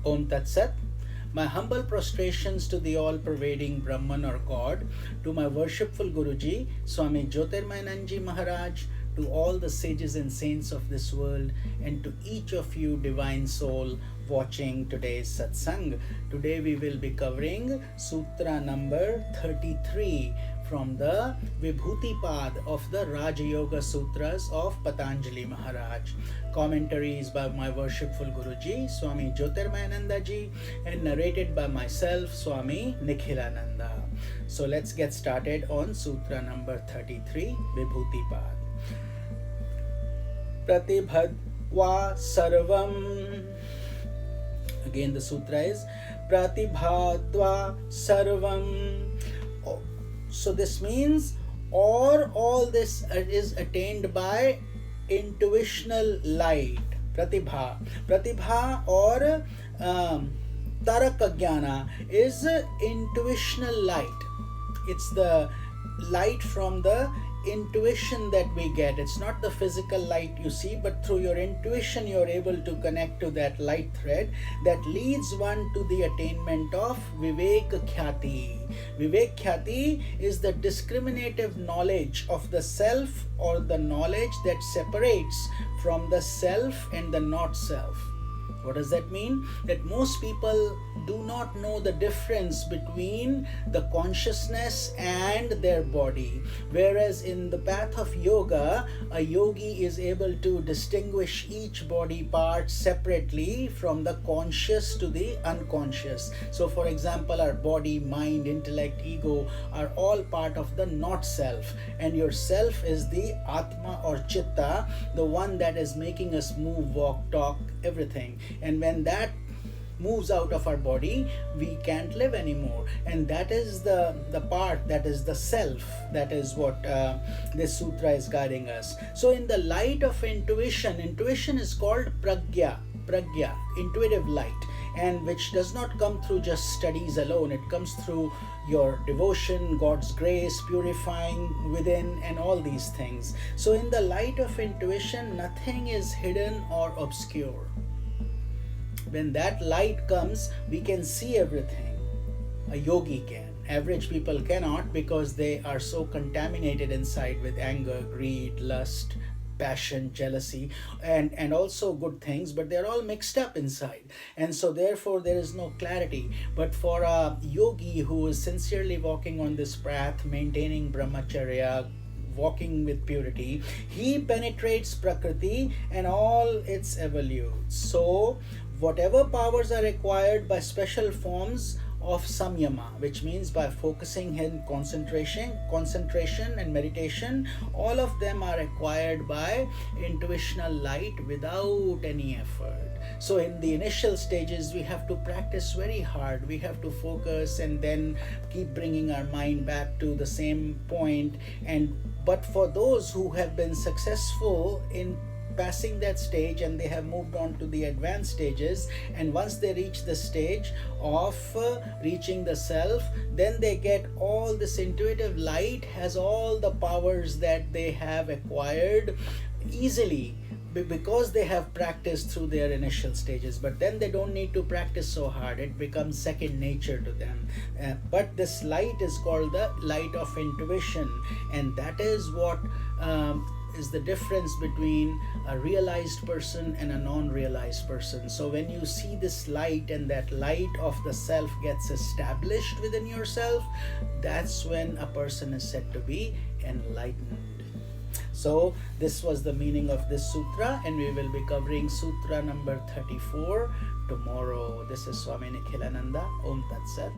Om Tat Sat. My humble prostrations to the all-pervading Brahman or God, to my worshipful Guruji, Swami Jyotirmayananji Maharaj, to all the sages and saints of this world, and to each of you divine soul watching today's satsang. Today we will be covering Sutra number 33 from the Vibhutipad of the Raja Yoga Sutras of Patanjali Maharaj. Commentaries by my worshipful Guruji, Swami Jyotirmayananda ji, and narrated by myself, Swami Nikhilananda. So let's get started on Sutra number 33, Vibhutipad. Pratibhadva sarvam. Again the sutra is Pratibhadva sarvam. So this means all this is attained by intuitional light. Pratibha or Taraka Jnana is intuitional light. It's the light from the intuition that we get. It's not the physical light you see, but through your intuition you're able to connect to that light thread that leads one to the attainment of Vivek Khyati. Vivek Khyati is the discriminative knowledge of the self, or the knowledge that separates from the self and the not self. What does that mean? That most people do not know the difference between the consciousness and their body. Whereas in the path of yoga, a yogi is able to distinguish each body part separately from the conscious to the unconscious. So for example, our body, mind, intellect, ego are all part of the not self. And your self is the Atma or Chitta, the one that is making us move, walk, talk, everything. And when that moves out of our body, we can't live anymore. And that is the part, that is the self. That is what this sutra is guiding us. So in the light of intuition is called pragya, intuitive light, and which does not come through just studies alone. It comes through your devotion, God's grace, purifying within, and all these things. So in the light of intuition, nothing is hidden or obscure. When that light comes, we can see everything. A yogi can. Average people cannot, because they are so contaminated inside with anger, greed, lust, passion, jealousy, and also good things, but they're all mixed up inside, and so therefore there is no clarity. But for a yogi who is sincerely walking on this path, maintaining brahmacharya, walking with purity, he penetrates Prakriti and all its evolutes. So whatever powers are required by special forms of samyama, which means by focusing in concentration and meditation, all of them are acquired by intuitional light without any effort. So in the initial stages, we have to practice very hard. We have to focus and then keep bringing our mind back to the same point. But for those who have been successful in passing that stage, and they have moved on to the advanced stages, and once they reach the stage of reaching the self, then they get all this intuitive light, has all the powers that they have acquired easily, because they have practiced through their initial stages. But then they don't need to practice so hard. It becomes second nature to them. But this light is called the light of intuition, and that is what is the difference between a realized person and a non-realized person. So when you see this light, and that light of the self gets established within yourself, that's when a person is said to be enlightened. So this was the meaning of this sutra, and we will be covering sutra number 34 tomorrow. This is Swami Nikhilananda. Om Tat Sat.